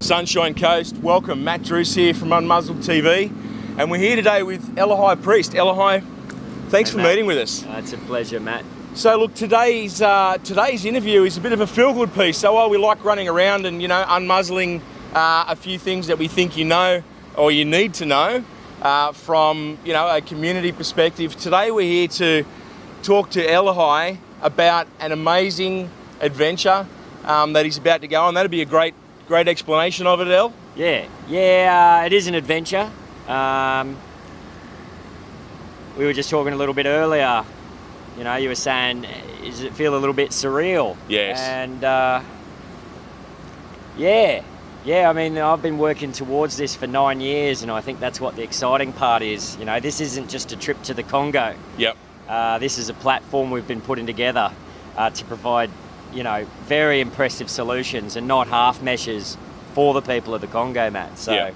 Sunshine Coast. Welcome, Matt Druce here from Unmuzzled TV. And we're here today with Elahai Priest. Elahai, thanks for meeting with us. It's a pleasure, Matt. So look, today's interview is a bit of a feel-good piece. So while we like running around and, unmuzzling a few things that we think you know or you need to know from, a community perspective, today we're here to talk to Elahai about an amazing adventure that he's about to go on. That'd be a great explanation of it, El. Yeah, it is an adventure. We were just talking a little bit earlier. You were saying, does it feel a little bit surreal? Yes. And I mean, I've been working towards this for 9 years, and I think that's what the exciting part is. This isn't just a trip to the Congo. Yep. This is a platform we've been putting together to provide, very impressive solutions and not half measures for the people of the Congo, Matt. So,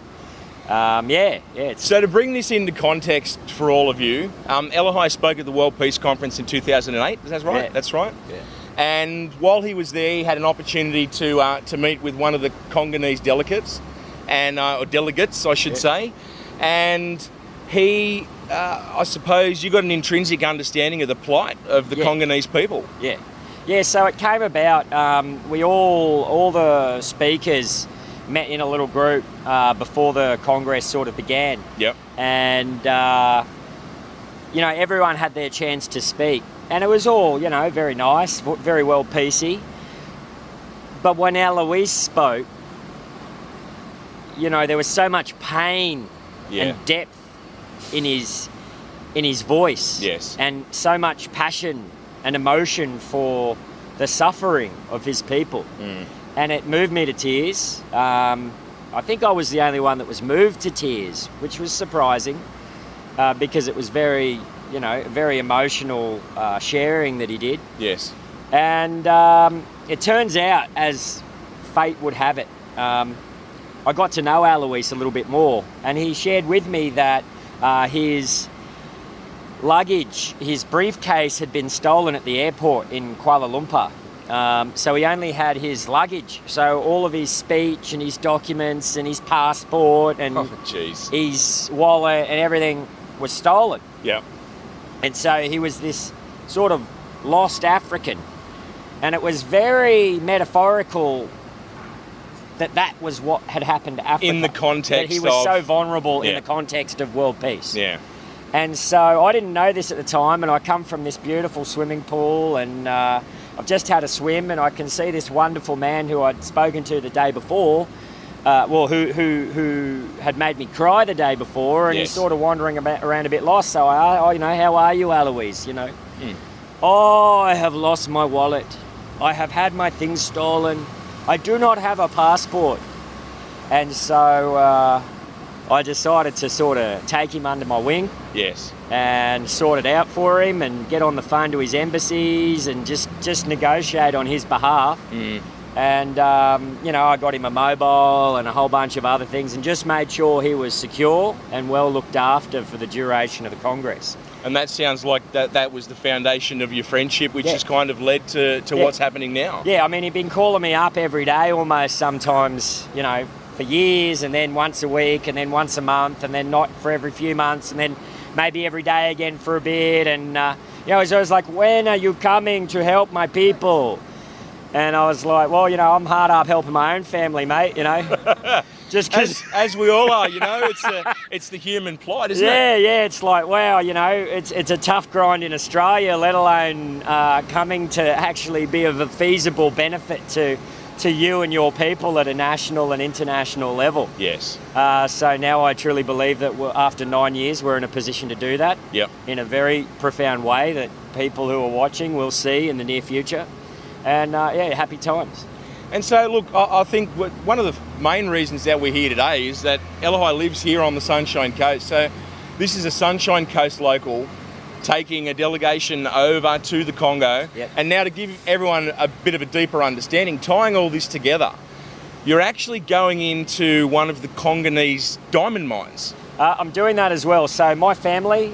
So to bring this into context for all of you, Elahai spoke at the World Peace Conference in 2008. Is that right? Yeah. That's right. Yeah. And while he was there, he had an opportunity to meet with one of the Congolese delegates, or delegates, I should say. And he, I suppose, you got an intrinsic understanding of the plight of the Congolese people. Yeah, so it came about, we all the speakers met in a little group before the Congress sort of began. Yep. And, everyone had their chance to speak. And it was all, very nice, very well PC. But when Alois spoke, there was so much pain and depth in his voice. Yes. And so much passion and emotion for the suffering of his people. And it moved me to tears. I think I was the only one that was moved to tears, which was surprising because it was very emotional sharing that he did. Yes. And it turns out, as fate would have it, I got to know Alois a little bit more, and he shared with me that his luggage, his briefcase had been stolen at the airport in Kuala Lumpur. So he only had his luggage. So all of his speech and his documents and his passport and his wallet and everything was stolen. Yeah. And so he was this sort of lost African. And it was very metaphorical that was what had happened to Africa. In the context that he was of... so vulnerable in the context of world peace. Yeah. And so I didn't know this at the time, and I come from this beautiful swimming pool, and I've just had a swim, and I can see this wonderful man who I'd spoken to the day before, who had made me cry the day before, and he's sort of wandering around a bit lost. So how are you, Alois? Oh, I have lost my wallet. I have had my things stolen. I do not have a passport. And so I decided to sort of take him under my wing. Yes. And sort it out for him and get on the phone to his embassies and just negotiate on his behalf. And, I got him a mobile and a whole bunch of other things and just made sure he was secure and well looked after for the duration of the Congress. And that sounds like that was the foundation of your friendship, which has kind of led to what's happening now. Yeah, I mean, he'd been calling me up every day almost sometimes, for years, and then once a week, and then once a month, and then not for every few months, and then maybe every day again for a bit. And, so I was like, when are you coming to help my people? And I was like, well, I'm hard up helping my own family, mate, Just because... As we all are, it's the human plight, isn't it? Yeah, it's like, wow, it's a tough grind in Australia, let alone coming to actually be of a feasible benefit to you and your people at a national and international level. Yes. So now I truly believe that after 9 years, we're in a position to do that in a very profound way that people who are watching will see in the near future. And happy times. And so, look, I think one of the main reasons that we're here today is that Elahai lives here on the Sunshine Coast. So this is a Sunshine Coast local taking a delegation over to the Congo. Yep. And now to give everyone a bit of a deeper understanding, tying all this together, you're actually going into one of the Congolese diamond mines. I'm doing that as well. So my family,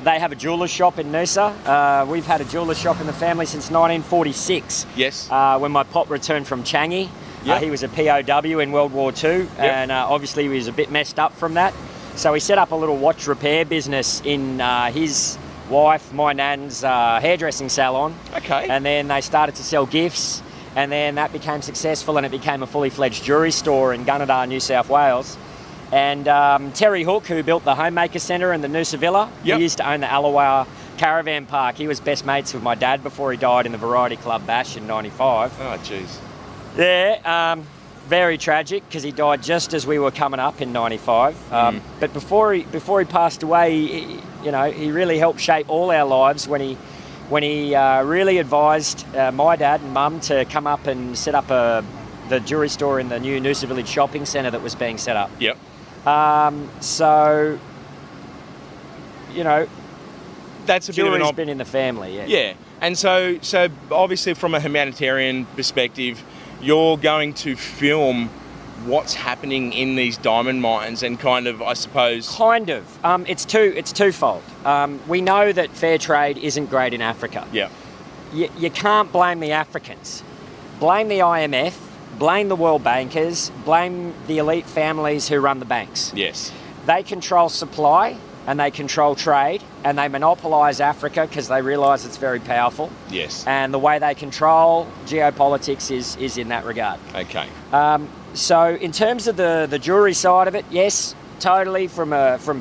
they have a jeweller's shop in Noosa. We've had a jeweller's shop in the family since 1946. Yes. When my pop returned from Changi. Yep. He was a POW in World War II, and obviously he was a bit messed up from that. So he set up a little watch repair business in his wife, my nan's hairdressing salon. Okay. And then they started to sell gifts, and then that became successful, and it became a fully fledged jewellery store in Gunnedah, New South Wales. And Terry Hook, who built the Homemaker Centre and the Noosa Villa, Yep. he used to own the Allawah Caravan Park. He was best mates with my dad before he died in the Variety Club Bash in '95. Oh, jeez. Yeah, very tragic because he died just as we were coming up in '95. But before he passed away, he really helped shape all our lives when he really advised my dad and mum to come up and set up the jewellery store in the new Noosa Village shopping centre that was being set up. Yep. So, That's a bit of jewellery's an been in the family, yeah. Yeah, and so obviously from a humanitarian perspective, you're going to film what's happening in these diamond mines and kind of, I suppose... Kind of. It's twofold. We know that fair trade isn't great in Africa. Yeah. You can't blame the Africans. Blame the IMF, blame the world bankers, blame the elite families who run the banks. Yes. They control supply and they control trade and they monopolise Africa because they realise it's very powerful. Yes. And the way they control geopolitics is in that regard. Okay. So in terms of the jewellery side of it, yes, totally.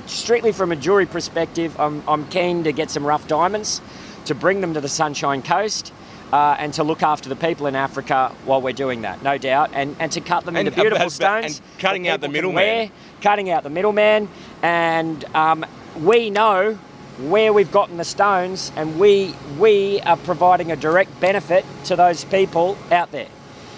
Strictly from a jewellery perspective, I'm keen to get some rough diamonds, to bring them to the Sunshine Coast, and to look after the people in Africa while we're doing that, no doubt, and to cut them into beautiful stones. And cutting that out the people can middleman. wear, cutting out the middleman, and we know where we've gotten the stones, and we are providing a direct benefit to those people out there.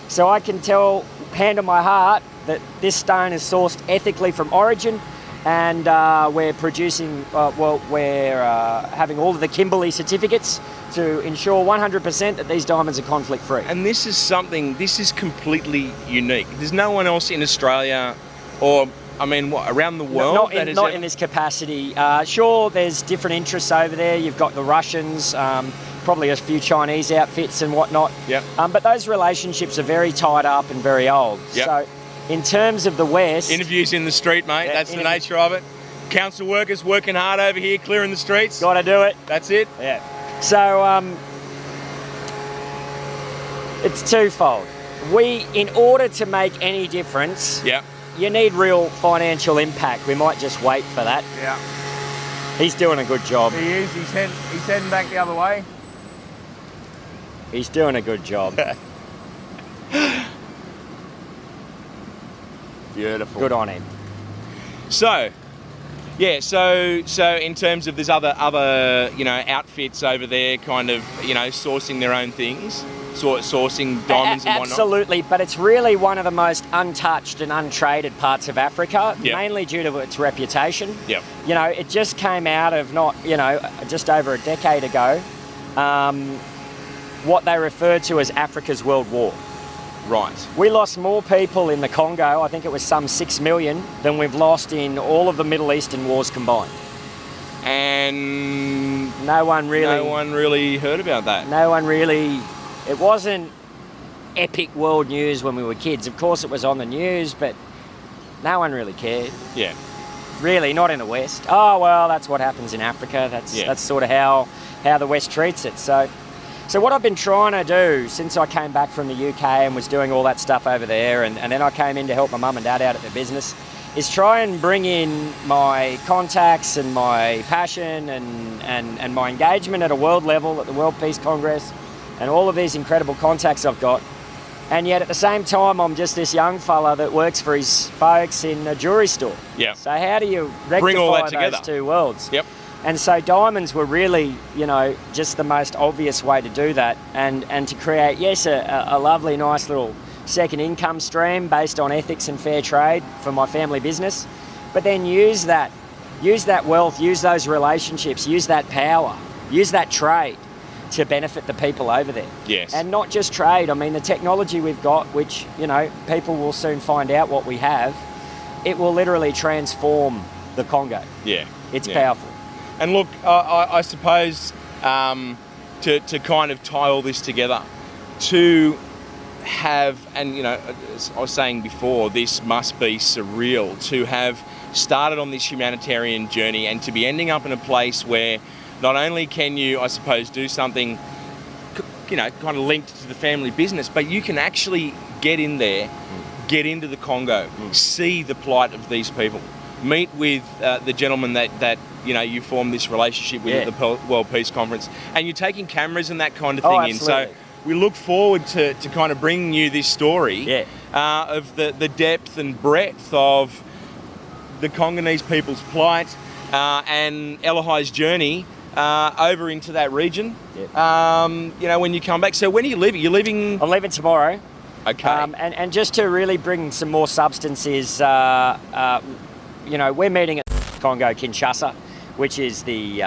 So I can tell, hand on my heart, that this stone is sourced ethically from origin, and we're producing, we're having all of the Kimberley certificates to ensure 100% that these diamonds are conflict free. And this is completely unique. There's no one else in Australia or, around the world Not in this capacity. Sure, there's different interests over there. You've got the Russians, probably a few Chinese outfits and whatnot. Yep. But those relationships are very tied up and very old. Yep. So in terms of the West... Interviews in the street, mate. Yeah, That's the nature of it. Council workers working hard over here, clearing the streets. Got to do it. That's it. Yeah. So it's twofold. In order to make any difference, Yeah. you need real financial impact. We might just wait for that. Yeah. He's doing a good job. He is. He's heading back the other way. He's doing a good job. Beautiful. Good on him. So, yeah. So in terms of there's other outfits over there, kind of sourcing their own things, sourcing diamonds and whatnot. Absolutely, but it's really one of the most untouched and untraded parts of Africa, Yep. mainly due to its reputation. Yep. It just came out of just over a decade ago, what they referred to as Africa's World War. Right. We lost more people in the Congo, I think it was some 6 million, than we've lost in all of the Middle Eastern wars combined. And No one really heard about that. It wasn't epic world news when we were kids. Of course it was on the news, but no one really cared. Yeah. Really, not in the West. Oh, well, that's what happens in Africa. That's sort of how the West treats it. So what I've been trying to do since I came back from the UK and was doing all that stuff over there, and then I came in to help my mum and dad out at their business, is try and bring in my contacts and my passion and my engagement at a world level at the World Peace Congress and all of these incredible contacts I've got. And yet at the same time, I'm just this young fella that works for his folks in a jewellery store. Yeah. So how do you Bring all that rectify those together. two worlds? Yep. And so diamonds were really, just the most obvious way to do that and to create, yes, a lovely, nice little second income stream based on ethics and fair trade for my family business, but then use that wealth, use those relationships, use that power, use that trade to benefit the people over there. Yes. And not just trade, the technology we've got, which, people will soon find out what we have, it will literally transform the Congo. Yeah. It's Yeah. powerful. And look, I suppose to kind of tie all this together, to have, and you know, as I was saying before, this must be surreal to have started on this humanitarian journey and to be ending up in a place where not only can you, I suppose, do something, you know, kind of linked to the family business, but you can actually get in there, get into the Congo, see the plight of these people, meet with the gentleman that you know you formed this relationship with at the World Peace Conference, and you're taking cameras and that kind of thing in. So we look forward to kind of bringing you this story of the depth and breadth of the Congolese people's plight and Elahai's journey over into that region. You know, when you come back. So when are you leaving? You're leaving? I'm leaving tomorrow. Okay. And just to really bring some more substance is, you know, we're meeting at Congo Kinshasa, which is the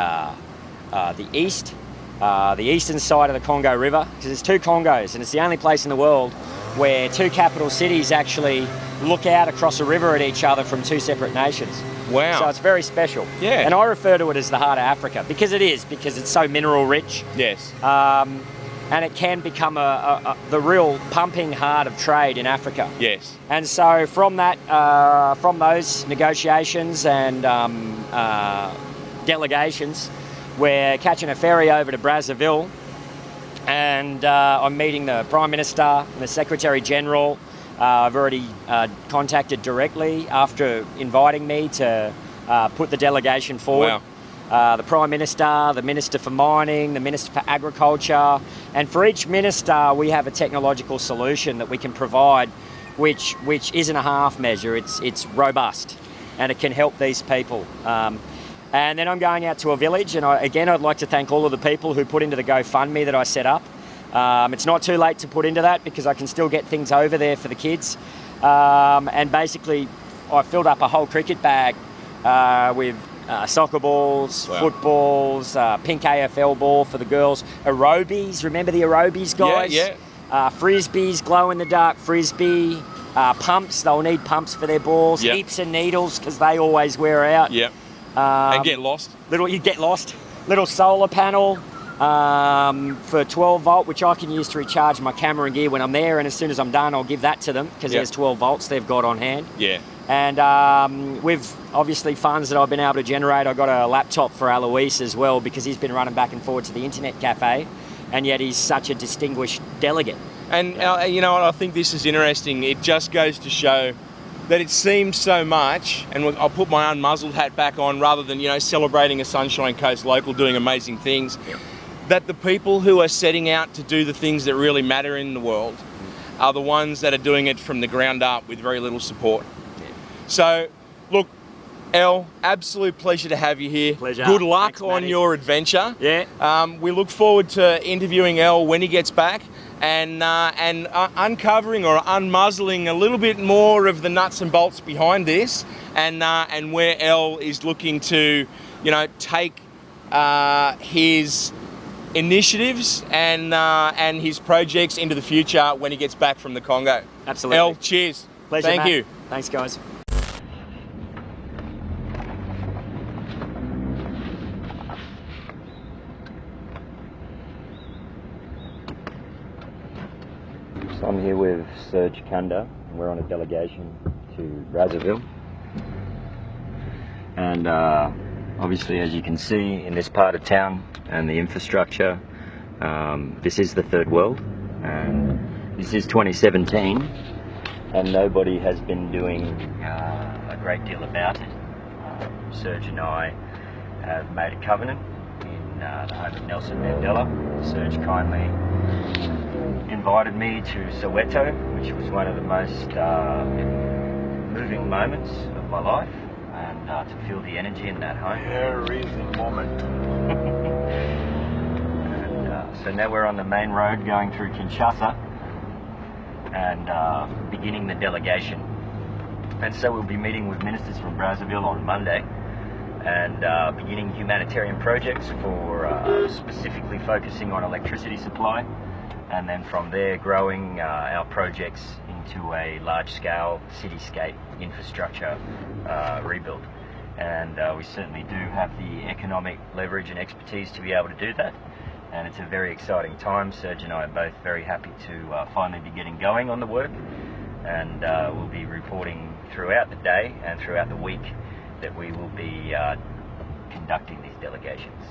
eastern side of the Congo River, because there's two Congos, and it's the only place in the world where two capital cities actually look out across a river at each other from two separate nations. Wow. So it's very special. Yeah. And I refer to it as the heart of Africa because it's so mineral rich. Yes. And it can become the real pumping heart of trade in Africa. Yes. And so from that, from those negotiations and delegations, we're catching a ferry over to Brazzaville, and I'm meeting the Prime Minister and the Secretary General. I've already contacted directly after inviting me to put the delegation forward. Wow. The Prime Minister, the Minister for Mining, the Minister for Agriculture, and for each minister we have a technological solution that we can provide which isn't a half measure, it's robust and it can help these people. And then I'm going out to a village, and I'd like to thank all of the people who put into the GoFundMe that I set up. It's not too late to put into that because I can still get things over there for the kids. And basically I filled up a whole cricket bag with soccer balls, footballs, pink AFL ball for the girls, aerobies, remember the aerobies, guys? Yeah. Frisbees, glow-in-the-dark frisbee, pumps, they'll need pumps for their balls, heaps of needles because they always wear out. Yep. And get lost. You get lost. Little solar panel for 12 volt, which I can use to recharge my camera and gear when I'm there, and as soon as I'm done I'll give that to them because there's 12 volts they've got on hand. Yeah. And with obviously funds that I've been able to generate, I got a laptop for Alois as well because he's been running back and forward to the internet cafe, and yet he's such a distinguished delegate. And you know what, I think this is interesting. It just goes to show that it seems so much, and I'll put my unmuzzled hat back on rather than, you know, celebrating a Sunshine Coast local doing amazing things, that the people who are setting out to do the things that really matter in the world are the ones that are doing it from the ground up with very little support. So, look, El, absolute pleasure to have you here. Pleasure. Good luck. Thanks, on Matty. your adventure. Yeah. We look forward to interviewing El when he gets back and uncovering or unmuzzling a little bit more of the nuts and bolts behind this, and where El is looking to, you know, take his initiatives and his projects into the future when he gets back from the Congo. Absolutely. El, cheers. Pleasure, Thank Matt. you. Thanks, guys. So I'm here with Serge Kanda, and we're on a delegation to Brazzaville. And obviously, as you can see in this part of town and the infrastructure, this is the third world, and this is 2017, and nobody has been doing a great deal about it. Serge and I have made a covenant in the home of Nelson Mandela. Serge kindly invited me to Soweto, which was one of the most moving moments of my life, and to feel the energy in that home. There is a moment. And so now we're on the main road going through Kinshasa and beginning the delegation. And so we'll be meeting with ministers from Brazzaville on Monday and beginning humanitarian projects for specifically focusing on electricity supply, and then from there growing our projects into a large-scale cityscape infrastructure rebuild. And we certainly do have the economic leverage and expertise to be able to do that. and it's a very exciting time. Serge and I are both very happy to finally be getting going on the work, and we'll be reporting throughout the day and throughout the week that we will be conducting these delegations.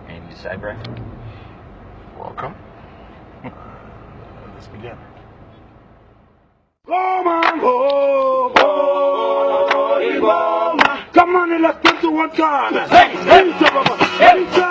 Anything to say, bro? Welcome. Let's begin. Come on, let's get to one time. Hey, hey, hey, hey, hey,